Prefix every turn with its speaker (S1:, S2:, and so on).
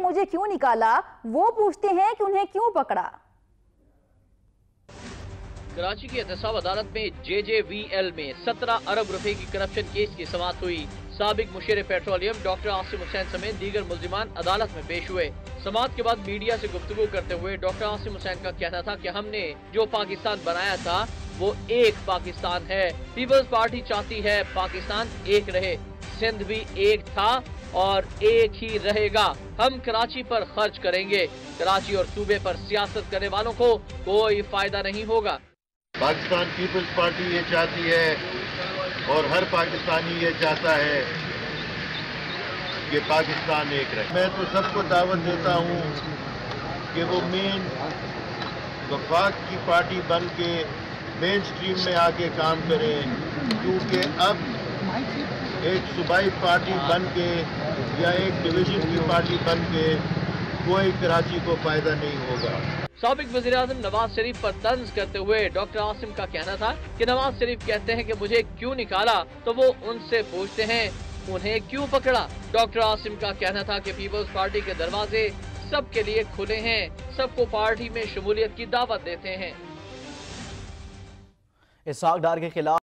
S1: مجھے کیوں نکالا، وہ پوچھتے ہیں کہ انہیں کیوں پکڑا۔
S2: کراچی کی احتساب عدالت میں JJVL میں 17 ارب روپے کی کرپشن کیس کی سماعت ہوئی۔ سابق مشیر پیٹرولیم ڈاکٹر عاصم حسین سمیت دیگر ملزمان عدالت میں پیش ہوئے۔ سماعت کے بعد میڈیا سے گفتگو کرتے ہوئے ڈاکٹر عاصم حسین کا کہنا تھا کہ ہم نے جو پاکستان بنایا تھا وہ ایک پاکستان ہے۔ پیپلز پارٹی چاہتی ہے پاکستان ایک رہے، سندھ بھی ایک تھا اور ایک ہی رہے گا۔ ہم کراچی پر خرچ کریں گے، کراچی اور صوبے پر سیاست کرنے والوں کو کوئی فائدہ نہیں ہوگا۔
S3: پاکستان پیپلز پارٹی یہ چاہتی ہے اور ہر پاکستانی یہ چاہتا ہے کہ پاکستان ایک رہے۔ میں تو سب کو دعوت دیتا ہوں کہ وہ مین وفاق کی پارٹی بن کے مین سٹریم میں آ کے کام کریں، کیونکہ اب ایک صوبائی پارٹی بن کے یا ایک ڈویژن کی پارٹی بن کے کوئی کراچی کو فائدہ نہیں ہوگا۔
S2: سابق وزیراعظم نواز شریف پر طنز کرتے ہوئے ڈاکٹر عاصم کا کہنا تھا کہ نواز شریف کہتے ہیں کہ مجھے کیوں نکالا تو وہ ان سے پوچھتے ہیں انہیں کیوں پکڑا۔ ڈاکٹر عاصم کا کہنا تھا کہ پیپلز پارٹی کے دروازے سب کے لیے کھلے ہیں، سب کو پارٹی میں شمولیت کی دعوت دیتے ہیں۔
S4: اسحاق ڈار کے خلاف